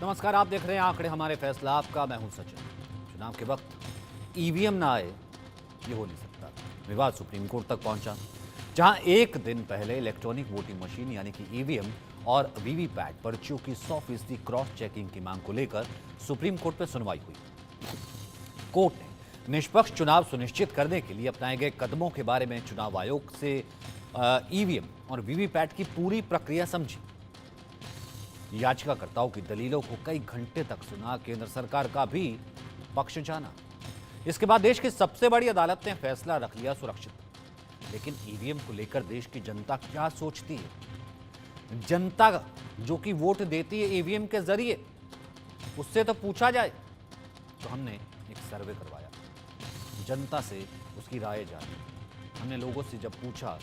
नमस्कार, आप देख रहे हैं आंकड़े हमारे फैसला। आपका मैं हूं सचिन। चुनाव के वक्त ईवीएम ना आए ये हो नहीं सकता। विवाद सुप्रीम कोर्ट तक पहुंचा, जहां एक दिन पहले इलेक्ट्रॉनिक वोटिंग मशीन यानी कि ईवीएम और वीवीपैट पर्चियों की 100% क्रॉस चेकिंग की मांग को लेकर सुप्रीम कोर्ट में सुनवाई हुई। कोर्ट ने निष्पक्ष चुनाव सुनिश्चित करने के लिए अपनाए गए कदमों के बारे में चुनाव आयोग से ईवीएम और वीवीपैट की पूरी प्रक्रिया समझी। याचिकाकर्ताओं की दलीलों को कई घंटे तक सुना, केंद्र सरकार का भी पक्ष जाना। इसके बाद देश की सबसे बड़ी अदालत ने फैसला रख लिया सुरक्षित। लेकिन ईवीएम को लेकर देश की जनता क्या सोचती है? जनता जो कि वोट देती है ईवीएम के जरिए, उससे तो पूछा जाए। तो हमने एक सर्वे करवाया, जनता से उसकी राय जानी। हमने लोगों से जब पूछा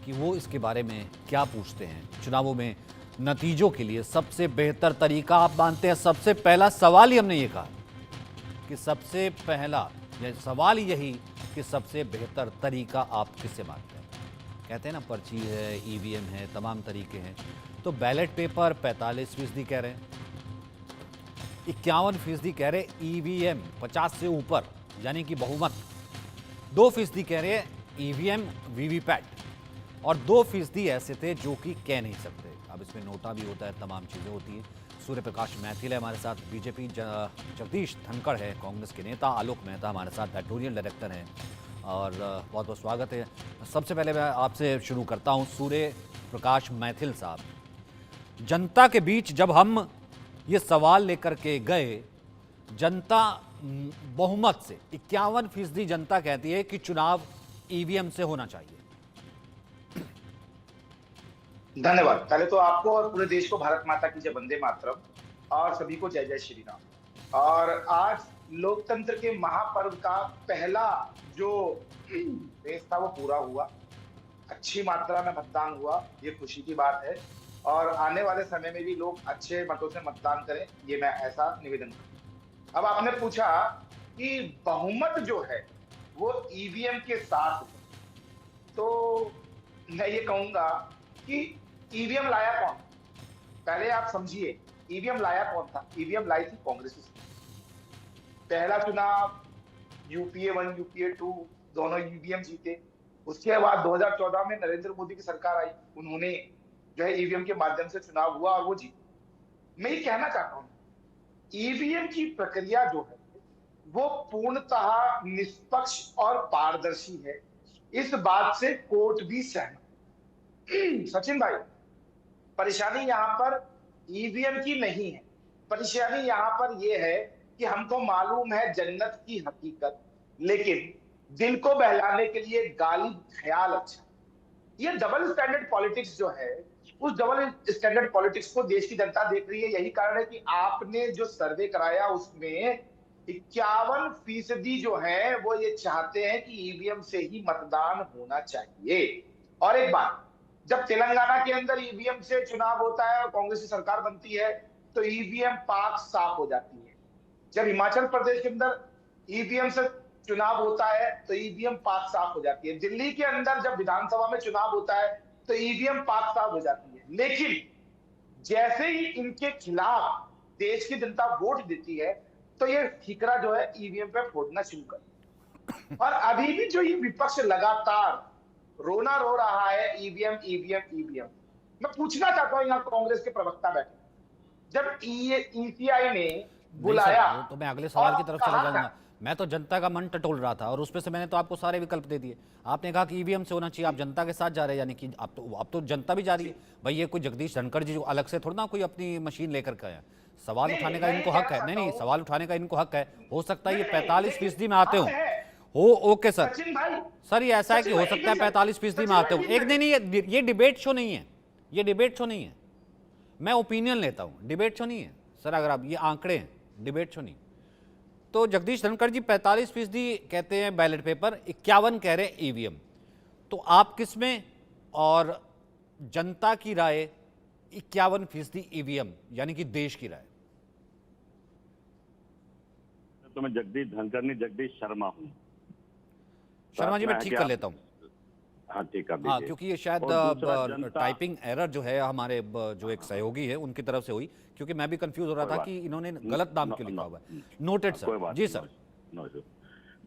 कि वो इसके बारे में क्या पूछते हैं, चुनावों में नतीजों के लिए सबसे बेहतर तरीका आप मानते हैं, सबसे पहला सवाल ही हमने ये कहा कि सबसे पहला सवाल यही कि सबसे बेहतर तरीका आप किससे मानते हैं। कहते हैं ना, पर्ची है, ईवीएम है, तमाम तरीके हैं। तो बैलेट पेपर 45% कह रहे हैं, 51% कह रहे ईवीएम 50 से ऊपर यानी कि बहुमत, 2% कह रहे हैं ईवीएम वीवीपैट, और 2% ऐसे थे जो कि कह नहीं सकते। अब इसमें नोटा भी होता है, तमाम चीज़ें होती हैं। सूर्य प्रकाश मैथिल है हमारे साथ, बीजेपी जगदीश धनखड़ है, कांग्रेस के नेता आलोक मेहता हमारे साथ एडिटोरियल डायरेक्टर हैं, और बहुत बहुत स्वागत है। सबसे पहले मैं आपसे शुरू करता हूं, सूर्य प्रकाश मैथिल साहब, जनता के बीच जब हम ये सवाल लेकर के गए, जनता बहुमत से 51% जनता कहती है कि चुनाव ईवीएम से होना चाहिए। धन्यवाद। पहले तो आपको और पूरे देश को भारत माता की जय, वंदे मातरम, और सभी को जय जय श्री राम। और आज लोकतंत्र के महापर्व का पहला जो रेस था वो पूरा हुआ, अच्छी मात्रा में मतदान हुआ, ये खुशी की बात है। और आने वाले समय में भी लोग अच्छे मतों से मतदान करें, ये मैं ऐसा निवेदन करूं। अब आपने पूछा कि बहुमत जो है वो ईवीएम के साथ है, तो मैं ये कहूंगा कि ईवीएम लाया कौन? पहले आप समझिए, ईवीएम लाया कौन था? ईवीएम लाई थी कांग्रेस। पहला चुनाव यूपीए 1 यूपीए 2 दोनों ईवीएम जीते। उसके बाद 2014 में नरेंद्र मोदी की सरकार आई, उन्होंने जो है ईवीएम के माध्यम से चुनाव हुआ और वो जीते। मैं ये कहना चाहता हूं, ईवीएम की प्रक्रिया जो है वो पूर्णतः निष्पक्ष और पारदर्शी है, इस बात से कोर्ट भी सहमत। सचिन भाई, परेशानी यहाँ पर ईवीएम की नहीं है, परेशानी यहाँ पर यह है कि हमको मालूम है जन्नत की हकीकत, लेकिन दिल को बहलाने के लिए गालिब ख्याल अच्छा। ये डबल स्टैंडर्ड पॉलिटिक्स जो है, उस डबल स्टैंडर्ड पॉलिटिक्स को देश की जनता देख रही है। यही कारण है कि आपने जो सर्वे कराया उसमें 51% जो है वो ये चाहते हैं कि ईवीएम से ही मतदान होना चाहिए। और एक बात, जब तेलंगाना के अंदर ईवीएम से चुनाव होता है और कांग्रेस की सरकार बनती है तो ईवीएम पाक साफ हो जाती है। जब हिमाचल प्रदेश के अंदर ईवीएम से चुनाव होता है तो ईवीएम पाक साफ हो जाती है। दिल्ली के अंदर जब विधानसभा में चुनाव होता है तो ईवीएम पाक साफ हो जाती है। लेकिन जैसे ही इनके खिलाफ देश की जनता वोट देती है तो ये ठीकरा जो है ईवीएम पे फोड़ना शुरू कर। और अभी भी जो ये विपक्ष लगातार रोना रो रहा है ईवीएम ईवीएम ईवीएम, मैं पूछना चाहता हूं, यहाँ कांग्रेस के प्रवक्ता बैठे, जब ईसीआई ने नहीं सर, बुलाया वो तो मैं अगले और सवाल की तरफ चला कहा था, जाऊंगा। मैं तो जनता का मन टटोल रहा था और उसमें से मैंने तो आपको सारे विकल्प दे दिए। आपने कहा कि ईवीएम से होना चाहिए, आप जनता के साथ जा रहे हैं, यानी कि अब तो जनता भी जा रही है। भाई ये कोई जगदीश धनखड़ जी जो अलग से थोड़ा ना कोई अपनी मशीन लेकर के आया, सवाल नहीं उठाने का मैं ये इनको कहना हक है। नहीं चाहता नहीं, हूं, सवाल उठाने का इनको हक है। हो सकता है ये नहीं 45% लेकिन में आते हक हो। है। Okay sir. सचिन भाई, सर ये ऐसा है कि सचिन हो भाई एक सकता है मिनट, 45% में सचिन आते भाई हो। एक एक मिनट, दिन ये डिबेट शो नहीं है, ये डिबेट शो नहीं है। मैं ओपिनियन लेता हूं, डिबेट शो नहीं है सर। अगर आप ये आंकड़े हैं, डिबेट शो नहीं। तो जगदीश धनखड़ जी 45% कहते हैं बैलेट पेपर, 51 कह रहे हैं ईवीएम। तो आप किस में? और जनता की राय 51% ईवीएम यानी कि देश की राय। तो मैं जगदीश धनखड़ नहीं, जगदीश शर्मा हूँ। शर्मा बात जी में मैं है कि ठीक कर आप, लेता हूं। हाँ ठेका हाँ, दीजिए। क्योंकि ये शायद और दूसरा जनता, टाइपिंग एरर जो है हमारे जो एक सहयोगी है उनकी तरफ से हुई, क्योंकि मैं भी कंफ्यूज हो रहा कोई था बात, कि इन्होंने न, गलत नाम न, क्यों लिखा हुआ है। न, नोटेड सर। कोई बात जी नो, सर। No issue.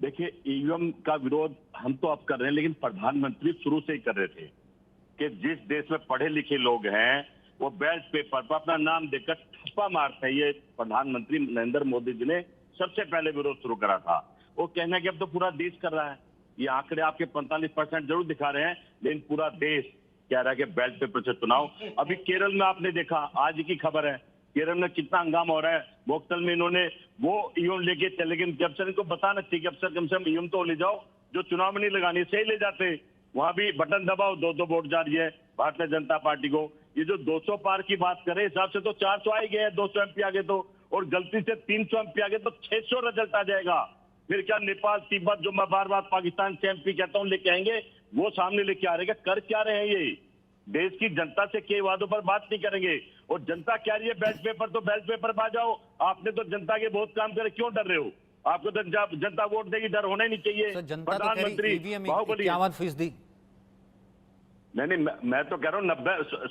देखिए ईवीएम का विरोध हम तो अब कर रहे हैं, लेकिन प्रधानमंत्री शुरू से ही कर रहे थे कि जिस देश में पढ़े लिखे लोग हैं वो बैलेट पेपर पर अपना नाम देकर ठप्पा मारते हैं। ये प्रधानमंत्री नरेंद्र मोदी जी ने सबसे पहले विरोध शुरू करा था। वो कहना कि अब तो पूरा देश कर रहा है। ये आंकड़े आपके 45% जरूर दिखा रहे हैं, लेकिन पूरा देश कह रहा है कि बैलेट पेपर से चुनाव। अभी केरल में आपने देखा, आज की खबर है, केरल में कितना हंगामा हो रहा है। वोक्तल में इन्होंने वो ईवीएम लेके चले, लेकिन जब सर इनको बताना चाहिए कि अब सर कम से कम ईवीएम तो ले जाओ, जो चुनाव में नहीं लगानी सही ले जाते। वहां भी बटन दबाओ, 2-2 वोट जा रही है भारतीय जनता पार्टी को। ये जो 200 पार की बात करें, हिसाब से तो 400 आ ही गए, 200 एमपी आ गए तो, और गलती से 300 एमपी आ गए तो 600 रिजल्ट आ जाएगा। फिर क्या नेपाल, तिब्बत, जो मैं बार बार पाकिस्तान से एमपी कहता हूं लेके आएंगे, वो सामने लेके आ रहे हैं। कर क्या रहे हैं ये? देश की जनता से कई वादों पर बात नहीं करेंगे, और जनता कह रही है बैलेट पेपर, तो बैलेट पेपर पर आ जाओ। आपने तो जनता के बहुत काम करे, क्यों डर रहे हो? आपको तो जनता वोट देगी, डर होना ही नहीं चाहिए। सर, जनता तो कह रही ईवीएम बाहुबली 51%। नहीं, मैं तो कह रहा हूँ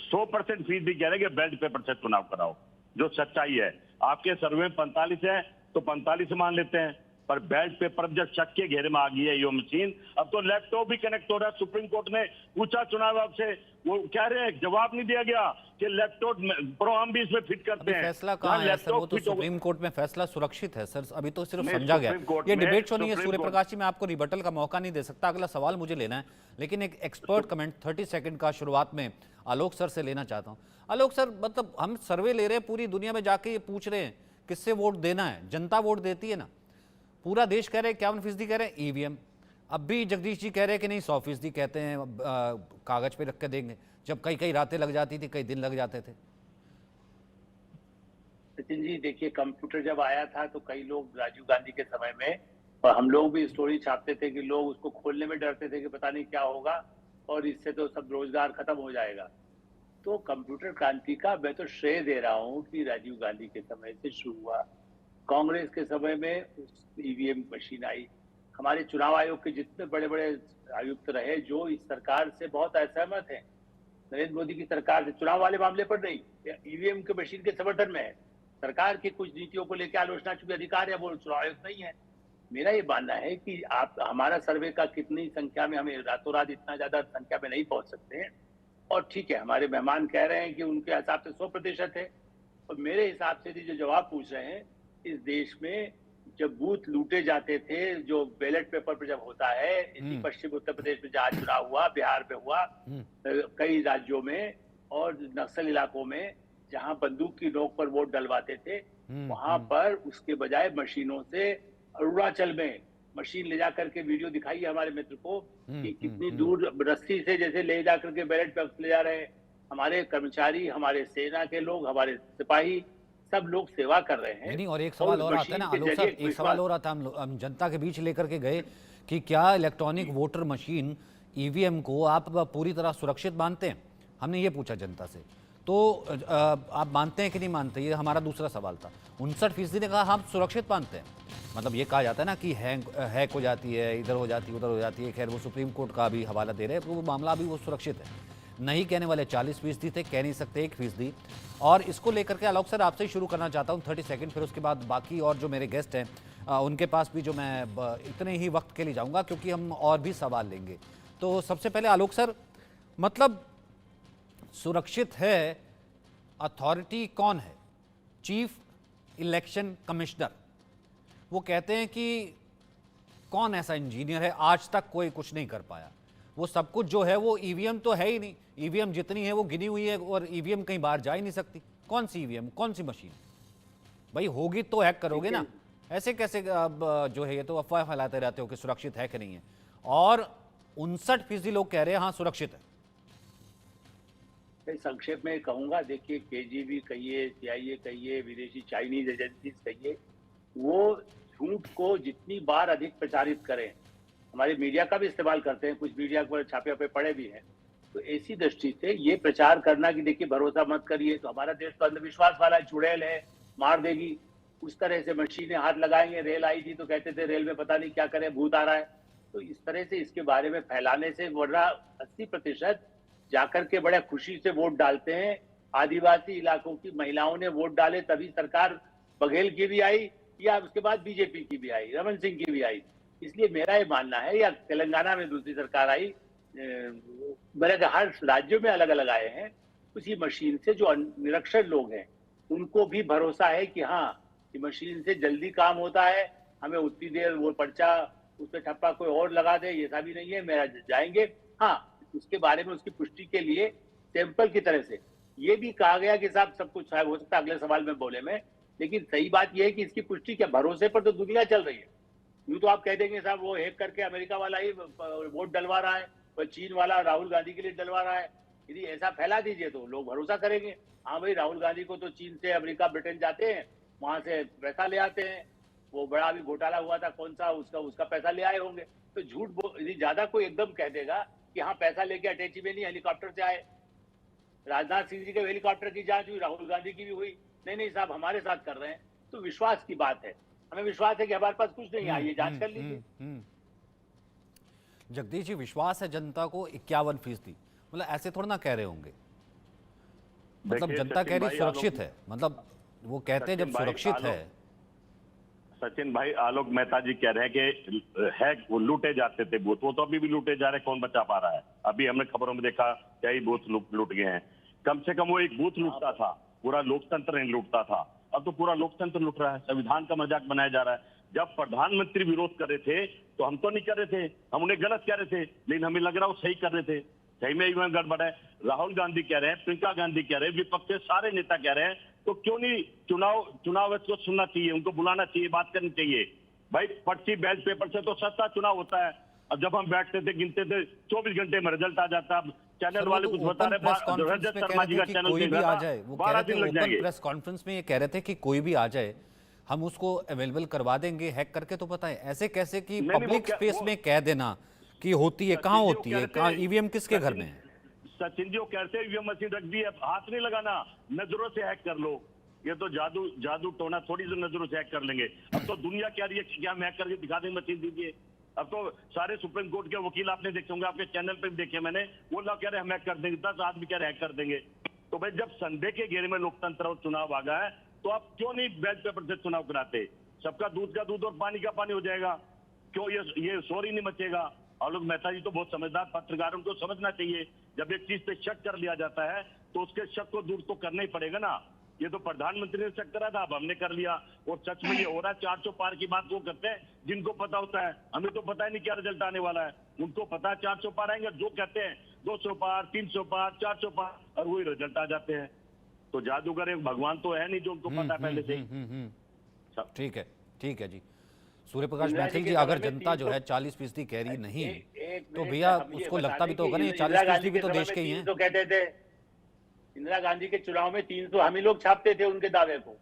100% फीस भी कह रहे हैं कि बैलेट पेपर से चुनाव कराओ, जो सच्चाई है। आपके सर्वे में 45 है तो 45 मान लेते हैं, पर बैलेट पेपर जब शक के घेरे में आ गई है ये मशीन, अब तो लैपटॉप भी कनेक्ट हो रहा है। सुप्रीम कोर्ट ने पूछा चुनाव आयोग से, वो कह रहे हैं जवाब नहीं दिया गया कि लैपटॉप प्रो हम भी इसमें फिट करते हैं। फैसला कहाँ है सर? वो तो सुप्रीम कोर्ट में फैसला सुरक्षित है सर, अभी तो सिर्फ समझा गया। ये डिबेट शो नहीं है सूर्य प्रकाश जी, मैं आपको रिबटल का मौका नहीं दे सकता। अगला सवाल मुझे लेना है, लेकिन एक एक्सपर्ट कमेंट 30 सेकंड का शुरुआत में आलोक सर से लेना चाहता हूं। आलोक सर, मतलब हम सर्वे ले रहे हैं, पूरी दुनिया में जाके ये पूछ रहे हैं किससे वोट देना है, जनता वोट देती है ना। पूरा देश कह रहे हैं 51% कह रहे हैं ईवीएम। अब भी जगदीश जी कह रहे हैं कि नहीं 100% कहते हैं कागज पे रख के देंगे, जब कई कई रातें लग जाती थी, कई दिन लग जाते थे। सचिन जी देखिए, कंप्यूटर जब आया था तो कई लोग राजीव गांधी के समय में, और हम लोग भी स्टोरी छापते थे कि लोग उसको खोलने में डरते थे कि पता नहीं क्या होगा और इससे तो सब रोजगार खत्म हो जाएगा। तो कंप्यूटर क्रांति का मैं तो श्रेय दे रहा हूँ कि राजीव गांधी के समय से शुरू हुआ। कांग्रेस के समय में ईवीएम मशीन आई। हमारे चुनाव आयोग के जितने बड़े बड़े आयुक्त रहे जो इस सरकार से बहुत असहमत हैं, नरेंद्र मोदी की सरकार से, चुनाव वाले मामले पर नहीं, ईवीएम के मशीन के समर्थन में है। सरकार की कुछ नीतियों को लेकर आलोचना, चूंकि अधिकार है, वो चुनाव आयोग नहीं है। मेरा ये मानना है कि आप हमारा सर्वे का कितनी संख्या में, हमें रातों रात इतना ज्यादा संख्या में नहीं पहुंच सकते हैं। और ठीक है, हमारे मेहमान कह रहे हैं कि उनके हिसाब से 100% है, और मेरे हिसाब से जो जवाब पूछ रहे हैं, इस देश में जब बूथ लूटे जाते थे, जो बैलेट पेपर पर जब होता है, इसी पश्चिम उत्तर प्रदेश में जहाँ चुनाव हुआ, बिहार पे हुआ, कई राज्यों में और नक्सल इलाकों में जहां बंदूक की नोक पर वोट डलवाते थे, वहां पर उसके बजाय मशीनों से, अरुणाचल में मशीन ले जाकर के, वीडियो दिखाई हमारे मित्र को कि कितनी दूर रस्सी से जैसे ले जाकर के बैलेट पेपर ले जा रहे हैं। हमारे कर्मचारी, हमारे सेना के लोग, हमारे सिपाही, सब लोग सेवा कर रहे हैं। नहीं, और एक सवाल और आता है ना आलोक सर, एक सवाल और आता है, हम जनता के बीच लेकर के गए कि क्या इलेक्ट्रॉनिक वोटर मशीन ईवीएम को आप पूरी तरह सुरक्षित मानते हैं? हमने ये पूछा जनता से, तो आप मानते हैं कि नहीं मानते, ये हमारा दूसरा सवाल था। 59% ने कहा हम सुरक्षित मानते हैं। मतलब ये कहा जाता है ना कि हैक हो जाती है, इधर हो जाती है, उधर हो जाती है, खैर वो सुप्रीम कोर्ट का भी हवाला दे रहे हैं, तो वो मामला अभी वो सुरक्षित है। नहीं कहने वाले 40% थे, कह नहीं सकते 1%। और इसको लेकर के आलोक सर आपसे ही शुरू करना चाहता हूँ 30 सेकंड, फिर उसके बाद बाकी और जो मेरे गेस्ट हैं उनके पास भी जो मैं इतने ही वक्त के लिए जाऊँगा, क्योंकि हम और भी सवाल लेंगे। तो सबसे पहले आलोक सर, मतलब सुरक्षित है, अथॉरिटी कौन है? Chief election commissioner. वो कहते हैं कि कौन ऐसा इंजीनियर है, आज तक कोई कुछ नहीं कर पाया। वो सब कुछ जो है वो ईवीएम तो है ही नहीं, ईवीएम जितनी है वो गिनी हुई है, और ईवीएम कहीं बाहर जा ही नहीं सकती। कौन सी ईवीएम, कौन सी मशीन? भाई होगी तो हैक करोगे ना, ऐसे कैसे जो है ये तो अफवाह फैलाते रहते हो कि सुरक्षित है कि नहीं है। और 59% लोग कह रहे हैं हाँ सुरक्षित है। संक्षेप में कहूंगा, देखिए केजीबी कहिए, सीआईए कहिए, विदेशी चाइनीज एजेंसीज कहिए, वो झूठ को जितनी बार अधिक प्रचारित करें, हमारे मीडिया का भी इस्तेमाल करते हैं, कुछ मीडिया पर छापे वापे पड़े भी हैं, तो ऐसी दृष्टि से ये प्रचार करना कि देखिए भरोसा मत करिए, तो हमारा देश तो अंधविश्वास वाला है, चुड़ैल है, मार देगी, उस तरह से मशीनें हाथ लगाएंगे। रेल आई थी तो कहते थे रेल में पता नहीं क्या करें, भूत आ रहा है। तो इस तरह से इसके बारे में फैलाने से, वरना 80% जाकर के बड़े खुशी से वोट डालते हैं। आदिवासी इलाकों की महिलाओं ने वोट डाले तभी सरकार बघेल की भी आई, या उसके बाद बीजेपी की भी आई, रमन सिंह की भी आई। इसलिए मेरा ये मानना है, या तेलंगाना में दूसरी सरकार आई, मेरे हर राज्यों में अलग अलग आए हैं, उसी मशीन से जो निरक्षर लोग हैं उनको भी भरोसा है कि हाँ, कि मशीन से जल्दी काम होता है, हमें उतनी देर वो पर्चा उस पर ठप्पा कोई और लगा दे, ये भी नहीं है, मेरा जाएंगे। हाँ, उसके बारे में उसकी पुष्टि के लिए सैंपल की तरह से ये भी कहा गया कि साहब सब कुछ हो सकता है अगले सवाल में बोले में, लेकिन सही बात यह है कि इसकी पुष्टि के भरोसे पर तो दुनिया चल रही है। यूं तो आप कह देंगे साहब वो हैक करके अमेरिका वाला ही वोट डलवा रहा है, और चीन वाला राहुल गांधी के लिए डलवा रहा है। यदि ऐसा फैला दीजिए तो लोग भरोसा करेंगे, हाँ भाई राहुल गांधी को तो चीन से अमेरिका ब्रिटेन जाते हैं, वहां से पैसा ले आते हैं, वो बड़ा भी घोटाला हुआ था कौन सा, उसका पैसा ले आए होंगे। तो झूठ यदि ज्यादा कोई एकदम कह देगा कि हाँ पैसा लेके अटैची में नहीं, हेलीकॉप्टर से आए, राजनाथ सिंह जी के हेलीकॉप्टर की जांच हुई, राहुल गांधी की भी हुई, नहीं साहब हमारे साथ कर रहे हैं, तो विश्वास की बात है। हमें विश्वास है कि हमारे पास कुछ नहीं है, ये जांच कर लीजिए। जगदीश जी, विश्वास है जनता को 51%, मतलब ऐसे थोड़ा ना कह रहे होंगे, मतलब जनता कह रही सुरक्षित है, मतलब वो कहते हैं जब सुरक्षित है। सचिन भाई, आलोक मेहता जी कह रहे हैं कि वो लूटे जाते थे बूथ, वो तो अभी भी लूटे जा रहे, कौन बचा पा रहा है? अभी हमने खबरों में देखा कई बूथ लूट गए हैं। कम से कम वो एक बूथ लूटता था, पूरा लोकतंत्र नहीं लूटता था, अब तो पूरा लोकतंत्र लूट रहा है, संविधान का मजाक बनाया जा रहा है। जब प्रधानमंत्री विरोध कर रहे थे तो हम तो नहीं कर रहे थे, हम उन्हें गलत कह रहे थे, लेकिन हमें लग रहा वो सही कर रहे थे, सही में ईवीएम गड़बड़ है। राहुल गांधी कह रहे हैं, प्रियंका गांधी कह रहे हैं, विपक्ष के सारे नेता कह रहे हैं, तो क्यों नहीं चुनाव को सुनना चाहिए, उनको बुलाना चाहिए, बात करनी चाहिए। भाई पर्ची बैलेट पेपर से तो सस्ता चुनाव होता है। अब जब हम बैठते थे गिनते थे 24 घंटे में रिजल्ट आ जाता। अब चैनल वाले कुछ बता रहे, रजत शर्मा जी का चैनल कोई भी आ जाए, वो 12 दिन लग जाएंगे। प्रेस कॉन्फ्रेंस में ये कह रहे थे कि कोई भी आ जाए हम उसको अवेलेबल करवा देंगे हैक करके। तो पता है ऐसे कैसे कि पब्लिक स्पेस में कह देना कि होती है, कहाँ होती है, कहाँ ईवीएम किसके घर में है? सचिन जी वो कहते हैं ईवीएम मशीन रख दी है, हाथ नहीं लगाना, नजरों से हैक कर लो। ये तो जादू टोना थोड़ी सी नजरों से हैक कर लेंगे। अब तो दुनिया क्या रही है कि हम हैक करके दिखा देंगे, मशीन दीजिए। अब तो सारे सुप्रीम कोर्ट के वकील आपने देखे होंगे, आपके चैनल पे भी देखे मैंने, वो लोग कह रहे हैं हम हैक कर देंगे, 10 आदमी कह रहे हैक कर देंगे। तो भाई जब संदेह के घेरे में लोकतंत्र और चुनाव आ गया है तो आप क्यों नहीं बैलेट पेपर से चुनाव कराते? सबका दूध का दूध और पानी का पानी हो जाएगा, क्यों ये शोर ही नहीं मचेगा? आलोक मेहता जी तो बहुत समझदार पत्रकारों को समझना चाहिए, जब एक चीज पे शक कर लिया जाता है तो उसके शक को दूर तो करना ही पड़ेगा ना। ये तो प्रधानमंत्री ने शक करा था, अब हमने कर लिया, और सच में ये हो रहा है। 400 पार की बात वो करते हैं जिनको पता होता है, हमें तो पता ही नहीं क्या रिजल्ट आने वाला है। उनको पता है 400 पार आएंगे, जो कहते हैं 200 पार, 300 पार, 400 पार, और वही रिजल्ट आ जाते हैं। तो जादूगर एक भगवान तो है नहीं जो उनको पता पहले से। ठीक है जी। सूर्य प्रकाश मैथिल जी, अगर जनता जो है 40% कह रही नहीं तो भैया उसको लगता भी तो होगा नहीं, 40% भी तो देश के ही हैं। तो कहते थे इंदिरा गांधी के चुनाव में 300 हम ही लोग छापते थे उनके दावे को।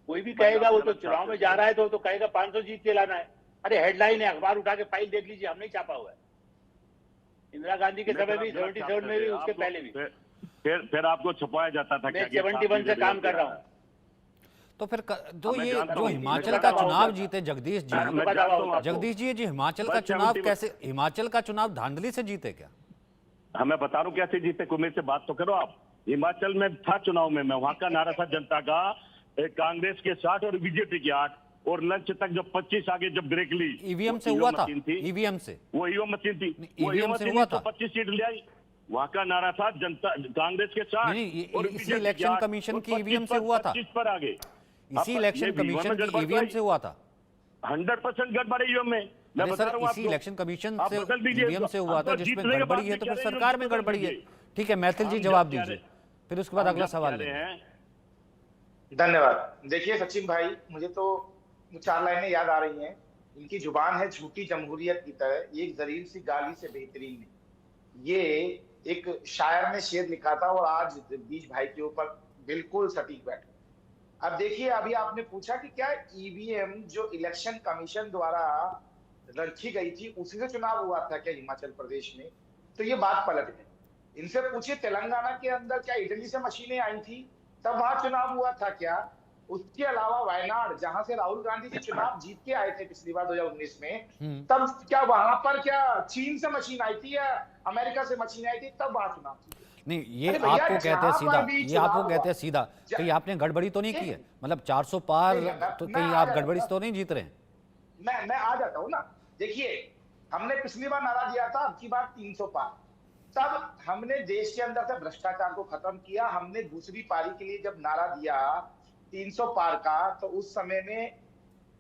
कोई भी कहेगा वो तो चुनाव में जा रहा है तो कहेगा 500 जीत के लाना है। अरे हेडलाइन है, अखबार उठा के फाइल देख लीजिए, हमने छापा हुआ है। इंदिरा गांधी के समय भी, 77 में भी, उसके पहले भी। फिर आपको छुपाया जाता था। मैं 71 से काम कर रहा हूँ। तो फिर जो हिमाचल का चुनाव जीते जगदीश जी, हिमाचल का चुनाव कैसे, हिमाचल का चुनाव धांधली से जीते क्या? मैं बता रहा हूँ कैसे जीते, कोई मेरे से बात तो करो आप। हिमाचल में था चुनाव में, मैं वहां का नारा था जनता का, कांग्रेस के 60 और बीजेपी के 8, और लंच तक जब 25 आगे जब ब्रेक ली, ईवीएम से हुआ था, ईवीएम से, वो ईवीएम मशीन थी, ईवीएम से हुआ था, 25 सीट ले आई। वहां का नारा था जनता, कांग्रेस के 60 और इसी इलेक्शन कमीशन की ईवीएम से हुआ था, 25 पर आगे, इसी इलेक्शन कमीशन की ईवीएम से हुआ था। 100% गड़बड़ी ईवीएम में। मैं बता रहा हूं इसी इलेक्शन कमीशन से ईवीएम से हुआ था, जिसमें गड़बड़ी है तो फिर सरकार में गड़बड़ी है। ठीक है मैथिल जी, जवाब दीजिए, फिर उसके बाद अगला सवाल लेंगे। धन्यवाद। देखिए सचिन भाई, मुझे तो 4 लाइनें याद आ रही हैं। इनकी जुबान है झूठी जमहूरियत की तरह, ये एक जलील सी गाली से बेहतरीन है। ये एक शायर ने शेर लिखा था और आज बीज भाई के ऊपर बिल्कुल सटीक बैठा। अब देखिए, अभी आपने पूछा कि क्या ईवीएम जो इलेक्शन कमीशन द्वारा रखी गई थी उसी से चुनाव हुआ था क्या हिमाचल प्रदेश में? तो ये बात पलट है। इनसे पूछिए तेलंगाना के अंदर क्या इटली से मशीनें आई थी तब वहां चुनाव हुआ था क्या? उसके अलावा वायनाड, जहां से राहुल गांधी जी चुनाव जीत के आए थे पिछली बार 2019 में, तब क्या वहां पर क्या चीन से मशीन आई थी या अमेरिका से मशीन आई थी, तब वहां चुनाव जीते? नहीं, ये अरे भैया, आपको कहते हैं जहां सीधा, पर भी ये आपको चुनाव कहते हैं हुआ, सीधा, कहीं आपने गड़बड़ी तो नहीं की नहीं, है? मतलब 400 पार नहीं, तो मैं कहीं आ आप जाता गड़बड़ी हूं से तो नहीं जीत रहे हैं? मैं आ जाता हूँ ना। देखिए, हमने पिछली बार नारा दिया था, अब की बार 300 पार। तब हमने देश के अंदर से भ्रष्टाचार को खत्म किया। हमने दूसरी पारी के लिए जब नारा दिया 300 पार का, तो उस समय में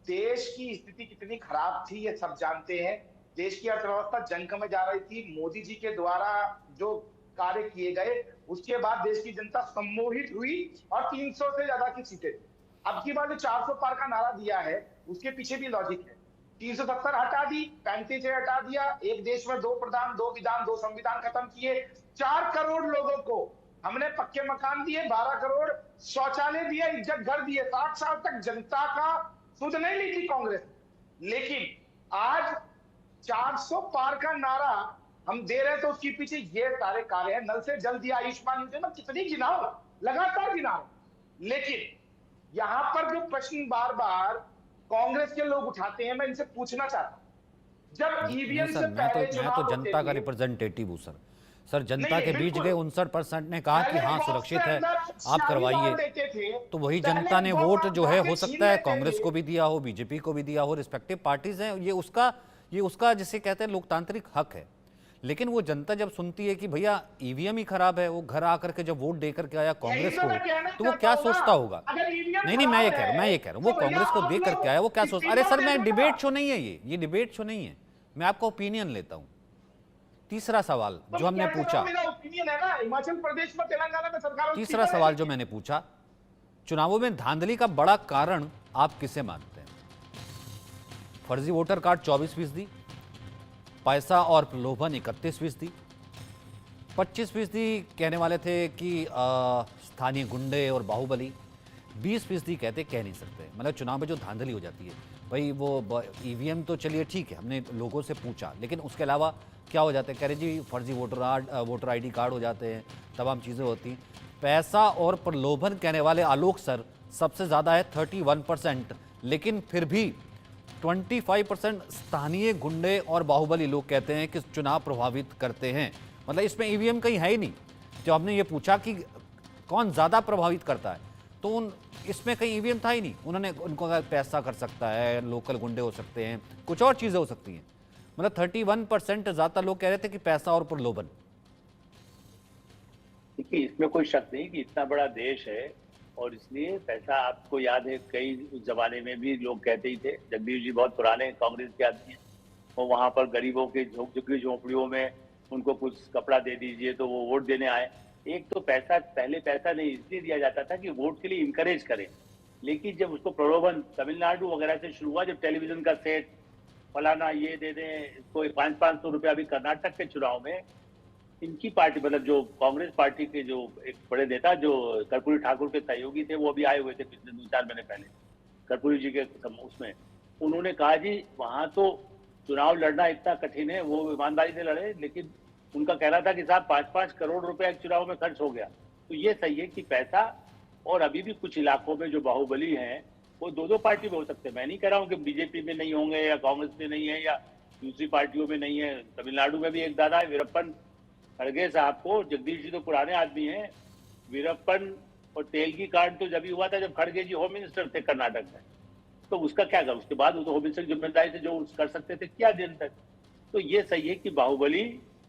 देश की स्थिति कितनी खराब थी ये सब जानते हैं। देश की अर्थव्यवस्था जंग में जा रही थी। मोदी जी के द्वारा जो कार्य किए गए, उसके बाद देश की जनता सम्मोहित हुई और 300 से ज्यादा की सीटें थी। अब की बार जो 400 पार का नारा दिया है, उसके पीछे भी लॉजिक है। 370 हटा दी, 35 से हटा दिया, एक देश में 2 प्रधान, 2 विधान, 2 संविधान खत्म किए, 4 करोड़ लोगों को हमने पक्के मकान दिए, 12 करोड़ शौचालय दिए, इज्जत घर दिए। 60 साल तक जनता का सुध नहीं ली थी कांग्रेस, लेकिन आज 400 पार का नारा हम दे रहे हैं, तो उसके पीछे ये सारे कार्य हैं। नल से जल दिया, आयुष्मान योजना, कितनी गिनाओ, लगातार गिनाओ। लेकिन यहां पर जो प्रश्न बार बार कांग्रेस के लोग उठाते हैं, मैं इनसे पूछना चाहता हूं, जब नहीं ईवीएम सर, से मैं पहले तो चुनाव होते जनता का थे, रिप्रेजेंटेटिव हूँ सर। सर, जनता नहीं के नहीं बीच बिल्कुल, गए, 59% ने कहा कि पहले हाँ बॉक्स सुरक्षित के है, अंदर आप स्याही करवाइए। डाल देते थे, तो वही पहले जनता ने वोट बॉक्स जो है, जाके हो छीन सकता है लेते कांग्रेस थे। को भी दिया हो, बीजेपी को भी दिया हो, रिस्पेक्टिव पार्टीज हैं, ये उसका जिसे कहते हैं लोकतांत्रिक हक है। लेकिन वो जनता जब सुनती है कि भैया ईवीएम ही खराब है, वो घर आकर के जब वोट दे करके आया यही कांग्रेस तो को, मैं कहना तो वो चाहता क्या हूं ना। सोचता होगा? अगर ईवीएम नहीं, मैं ये खराब कह रहा हूँ, है, वो तो भैया कांग्रेस को आप देख करके लोग आया, वो क्या सोचता? अरे तीनों सर, दे मैं दो डिबेट ना। शो नहीं है, ये डिबेट शो नहीं है, मैं आपका ओपिनियन लेता हूँ। तीसरा सवाल तो जो मैं हमने कहता हूं, पूछा, मेरा ओपिनियन है ना, हिमाचल प्रदेश में, तेलंगाना में सरकार तीसरा सवाल जो मैंने पूछा, चुनावों में धांधली का बड़ा कारण आप किसे मानते हैं? फर्जी वोटर कार्ड 24%, पैसा और प्रलोभन 31%, 25% कहने वाले थे कि स्थानीय गुंडे और बाहुबली, 20% कहते कह नहीं सकते। मतलब चुनाव में जो धांधली हो जाती है भाई, वो ईवीएम तो चलिए ठीक है, हमने लोगों से पूछा, लेकिन उसके अलावा क्या हो जाते हैं? कह रहे जी फर्जी वोटर आईडी कार्ड हो जाते हैं, तमाम चीज़ें होती। पैसा और प्रलोभन कहने वाले आलोक सर सबसे ज़्यादा है 31%, लेकिन फिर भी 25% स्थानीय गुंडे और बाहुबली लोग कहते हैं कि चुनाव प्रभावित करते हैं। मतलब इसमें ईवीएम कहीं है ही नहीं। जब हमने ये पूछा कि कौन ज़्यादा प्रभावित करता है, तो इसमें कहीं ईवीएम था ही नहीं। उनको कहा पैसा कर सकता है, लोकल गुंडे हो सकते हैं, कुछ और चीज़ें हो सकती हैं। मतलब 31% ज़्यादा लोग कह रहे थे कि पैसा और प्रलोभन। देखिए, इसमें कोई शक नहीं कि इतना बड़ा देश है और इसलिए पैसा, आपको याद है कई उस जमाने में भी लोग कहते ही थे, जगदीश जी बहुत पुराने कांग्रेस के आदमी हैं, और वहां पर गरीबों के झुग्गी झोंपड़ियों में उनको कुछ कपड़ा दे दीजिए तो वो वोट देने आए। एक तो पैसा, पहले पैसा नहीं इसलिए दिया जाता था कि वोट के लिए इंकरेज करें, लेकिन जब उसको प्रलोभन तमिलनाडु वगैरह से शुरू हुआ, जब टेलीविजन का सेट फलाना ये दे दें इसको 500-500 रुपया, अभी कर्नाटक के चुनाव में इनकी पार्टी, मतलब जो कांग्रेस पार्टी के जो एक बड़े नेता जो कर्पूरी ठाकुर के सहयोगी थे, वो भी आए हुए थे पिछले 2-4 महीने पहले कर्पूरी जी के उसमें। उन्होंने कहा जी वहां तो चुनाव लड़ना इतना कठिन है, वो ईमानदारी से लड़े, लेकिन उनका कहना था कि साहब 5-5 करोड़ रुपया एक चुनाव में खर्च हो गया। तो ये सही है कि पैसा, और अभी भी कुछ इलाकों में जो बाहुबली हैं वो 2-2 पार्टी में हो सकते हैं। मैं नहीं कह रहा हूँ कि बीजेपी में नहीं होंगे या कांग्रेस में नहीं है या दूसरी पार्टियों में नहीं है। तमिलनाडु में भी एक दादा है वीरप्पन खड़गे साहब को, जगदीश जी तो पुराने आदमी हैं, वीरप्पन और तेलगी कांड तो जब हुआ था जब खड़गे जी होम मिनिस्टर थे कर्नाटक में, तो उसका क्या कर, उसके बाद वो तो होम मिनिस्टर की जिम्मेदारी से जो कर सकते थे क्या दिन तक। तो ये सही है कि बाहुबली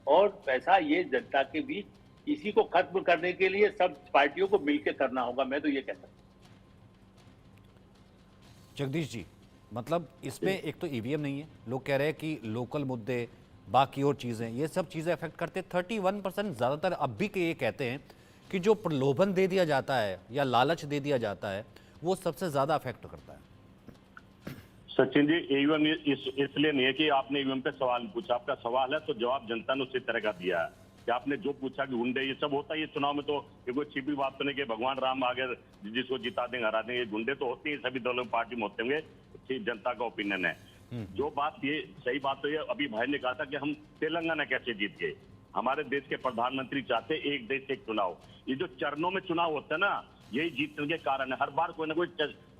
और पैसा, ये जनता के बीच, इसी को खत्म करने के लिए सब पार्टियों को मिलकर करना होगा, मैं तो ये कहता हूँ। जगदीश जी, मतलब इसमें एक तो ईवीएम नहीं है, लोग कह रहे हैं कि लोकल मुद्दे, बाकी और चीज़ें, ये सब चीज़ें अफेक्ट करते। 31% ज़्यादातर अब भी के ये कहते हैं कि जो प्रलोभन दे दिया जाता है या लालच दे दिया जाता है, वो सबसे ज़्यादा अफेक्ट करता है। सचिन जी, ईवीएम इसलिए नहीं है कि आपने ईवीएम पे सवाल पूछा, आपका सवाल है तो जवाब जनता ने उसी तरह का दिया है कि आपने जो पूछा कि गुंडे ये सब होता है ये चुनाव में, तो ये कोई छिपी बात तो नहीं कि भगवान राम आगे जिसको जिता देंगे हरा देंगे, गुंडे तो होते हैं सभी दलों पार्टी में होते होंगे, जनता का ओपिनियन है। जो बात, ये सही बात तो ये अभी भाई ने कहा था कि हम तेलंगाना कैसे जीत गए। हमारे देश के प्रधानमंत्री चाहते एक देश एक चुनाव। ये जो चरणों में चुनाव होता है ना, यही जीतने के कारण है। हर बार कोई ना कोई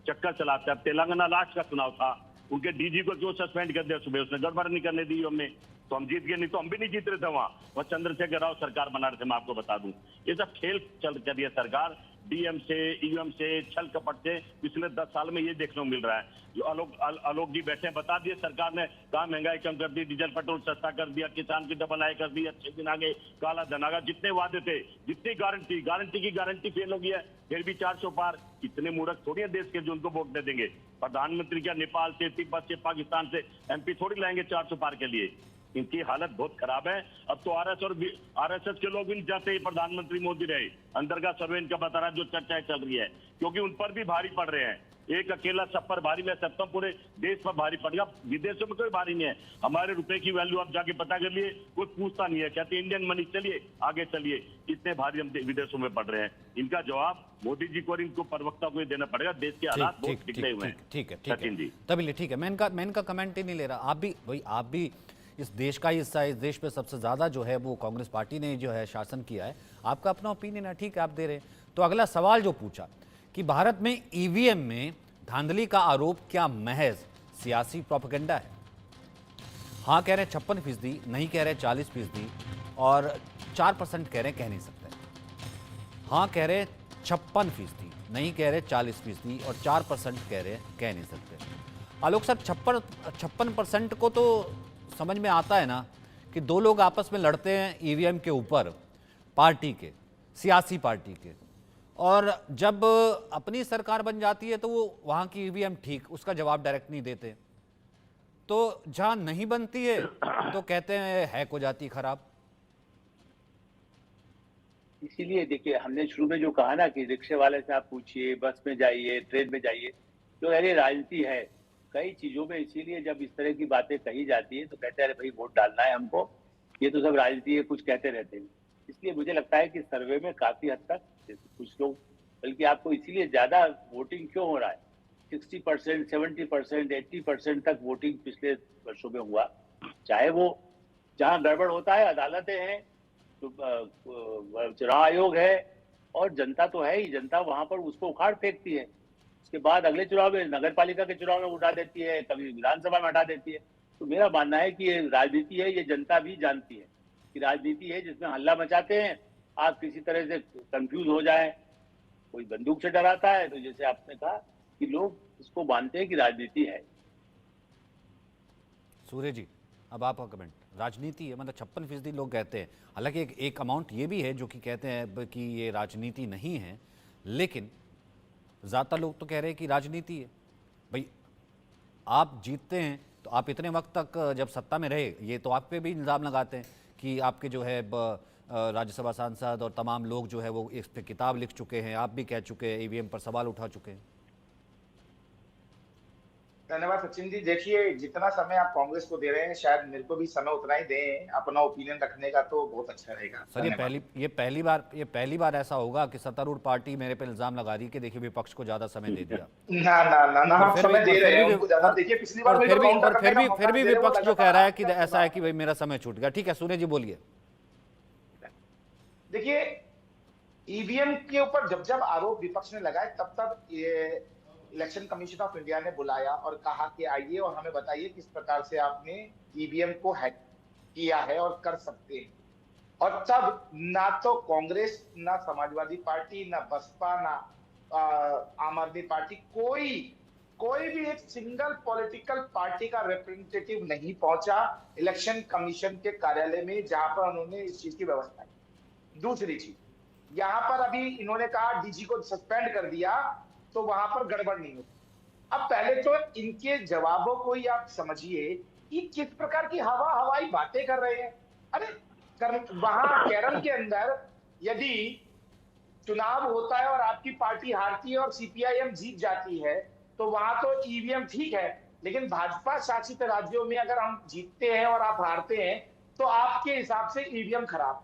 चक्कर चलाता है। अब तेलंगाना लास्ट का चुनाव था, उनके डीजी को क्यों सस्पेंड कर दिया सुबह, उसने गड़बड़ नहीं करने दी हमने, तो हम जीत गए। नहीं तो हम भी नहीं जीत रहे थे वहां चंद्रशेखर राव सरकार बना रहे थे, मैं आपको बता दूं। ये सब खेल चल कर रही है सरकार, डीएम से, ईवीएम से, छल कपट से पिछले 10 साल में ये देखने को मिल रहा है। जो आलोक जी बैठे बता दिए, सरकार ने कहा महंगाई कम कर दी, डीजल पेट्रोल सस्ता कर दिया, किसान की डबल आई कर दी, अच्छे दिन आगे, काला धन आगा, जितने वादे थे, जितनी गारंटी की गारंटी फेल हो गई है, फिर भी 400 पार। इतने मूर्ख थोड़ी है देश के जो उनको वोट दे देंगे। प्रधानमंत्री क्या नेपाल से, तिब्बत से, पाकिस्तान से एमपी थोड़ी लाएंगे 400 पार के लिए। इनकी हालत बहुत खराब है। अब तो आरएसएस के लोग भी नहीं चाहते प्रधानमंत्री मोदी रहे। अंदर का सर्वे इनका बता रहा है, जो चर्चाएं चल रही है, क्योंकि उन पर भी भारी पड़ रहे हैं। एक अकेला सब पर भारी, मैं सकता हूँ पूरे देश पर भारी पड़ेगा। विदेशों में कोई भारी नहीं है। हमारे रुपए की वैल्यू आप जाके पता कर लिए, कोई पूछता नहीं है, कहते इंडियन मनी, चलिए आगे चलिए। इतने भारी हम विदेशों में पड़ रहे हैं। इनका जवाब मोदी जी को और इनको प्रवक्ता को ही देना पड़ेगा। देश के हालात बहुत बिगड़े हुए हैं। ठीक है सचिन जी, तभी ठीक है, मैं इनका कमेंट ही नहीं ले रहा। आप भी इस देश का हिस्सा है। इस देश पे सबसे ज़्यादा जो है वो कांग्रेस पार्टी ने जो है शासन किया है। आपका अपना ओपिनियन है, ठीक है, आप दे रहे हैं। तो अगला सवाल जो पूछा कि भारत में ईवीएम में धांधली का आरोप क्या महज सियासी प्रोपेगेंडा है? हाँ कह रहे हैं 56%, नहीं कह रहे 40%, और 4% कह रहे हैं कह नहीं सकते। हाँ कह रहे 56%, नहीं कह रहे 40%, और 4% कह रहे हैं कह नहीं सकते। आलोक सर, 56% को तो समझ में आता है ना कि दो लोग आपस में लड़ते हैं ईवीएम के ऊपर, पार्टी के, सियासी पार्टी के, और जब अपनी सरकार बन जाती है तो वो वहाँ की ईवीएम ठीक, उसका जवाब डायरेक्ट नहीं देते। तो जहाँ नहीं बनती है तो कहते हैं हैक हो जाती खराब। इसीलिए देखिए, हमने शुरू में जो कहा ना कि रिक्शे वाले से आप पूछिए, बस में जाइए, ट्रेन में जाइए, तो अरे राजनीति है कई चीजों में। इसीलिए जब इस तरह की बातें कही जाती है तो कहते हैं अरे भाई वोट डालना है हमको, ये तो सब राजनीति है, कुछ कहते रहते हैं। इसलिए मुझे लगता है कि सर्वे में काफी हद तक कुछ लोग, बल्कि आपको इसीलिए ज्यादा वोटिंग क्यों हो रहा है, 60%, 70%, 80% तक वोटिंग पिछले वर्षों में हुआ। चाहे वो जहाँ गड़बड़ होता है अदालतें हैं, तो चुनाव आयोग है, और जनता तो है ही, जनता वहां पर उसको उखाड़ फेंकती है। उसके बाद अगले चुनाव में, नगर पालिका के चुनाव में उठा देती है, कभी विधानसभा में हटा देती है। तो मेरा मानना है कि ये राजनीति है, ये जनता भी जानती है कि राजनीति है, जिसमें हल्ला मचाते हैं, आप किसी तरह से कंफ्यूज हो जाए, कोई बंदूक से डराता है, तो जैसे आपने कहा कि लोग इसको मानते हैं कि राजनीति है। सूर्य जी, अब आपका कमेंट। राजनीति है मतलब 56% लोग कहते हैं, हालांकि एक अमाउंट ये भी है जो कि कहते हैं कि ये राजनीति नहीं है, लेकिन ज़्यादातर लोग तो कह रहे हैं कि राजनीति है। भाई आप जीतते हैं तो आप इतने वक्त तक जब सत्ता में रहे, ये तो आप पे भी इल्ज़ाम लगाते हैं कि आपके जो है राज्यसभा सांसद और तमाम लोग जो है वो इस पे किताब लिख चुके हैं, आप भी कह चुके हैं, ईवीएम पर सवाल उठा चुके हैं। धन्यवाद सचिन जी। देखिए, जितना समय आप कांग्रेस को दे रहे हैं, शायद मेरे को भी समय उतना ही दें अपना ओपिनियन रखने का, तो बहुत अच्छा रहेगा। सर ये पहली बार ऐसा होगा कि सत्तारूढ़ पार्टी मेरे पे इल्जाम लगा रही कि देखिए विपक्ष को ज्यादा समय दे दिया। ना आप समय दे रहे हैं उनको ज्यादा। देखिए पिछली बार फिर भी विपक्ष जो कह रहा है कि ऐसा है कि भाई मेरा समय छूट गया। ठीक है सूर्य जी बोलिए। देखिए, ईवीएम के ऊपर जब आरोप विपक्ष ने लगाए, तब ये इलेक्शन कमीशन ऑफ इंडिया ने बुलाया और कहा कि आइए और हमें बताइए किस प्रकार से आपने ईवीएम को हैक किया है और कर सकते हैं। और तब ना तो कांग्रेस, ना समाजवादी पार्टी, ना बसपा, ना आम आदमी पार्टी, कोई भी एक सिंगल पॉलिटिकल पार्टी का रिप्रेजेंटेटिव नहीं पहुंचा इलेक्शन कमीशन के कार्यालय में, जहां पर उन्होंने इस चीज की व्यवस्था की। दूसरी चीज, यहां पर अभी इन्होंने कहा डीजी को सस्पेंड कर दिया तो वहां पर गड़बड़ नहीं होती। अब पहले तो इनके जवाबों को ही आप समझिए कि किस प्रकार की हवाई बातें कर रहे हैं। अरे वहां केरल के अंदर यदि चुनाव होता है और आपकी पार्टी हारती है और सीपीआईएम जीत जाती है, तो वहां तो ईवीएम ठीक है, लेकिन भाजपा शासित राज्यों में अगर हम जीतते हैं और आप हारते हैं तो आपके हिसाब से ईवीएम खराब।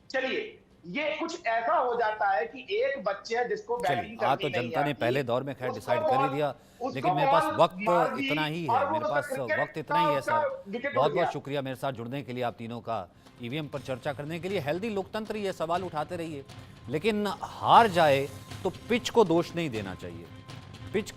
चलिए, ये कुछ ऐसा हो जाता है कि एक बच्चे है जिसको बैटिंग चलिए, आज करनी तो नहीं जनता ने आती, पहले दौर में खैर उसको डिसाइड कर ही बॉल दिया, उसको लेकिन मेरे पास बॉल वक्त मार दी इतना ही और है, वो मेरे उसका पास क्रिकेट वक्त इतना का ही है उसका सर। विकेट उड़ बहुत गया। बहुत शुक्रिया मेरे साथ जुड़ने के लिए, आप तीनों का। ईवीएम पर चर्चा करने के लिए। हेल्दी लोकतंत्र, ये सवाल उठाते रहिए, लेकिन हार जाए तो पिच को दोष नहीं देना चाहिए। पिच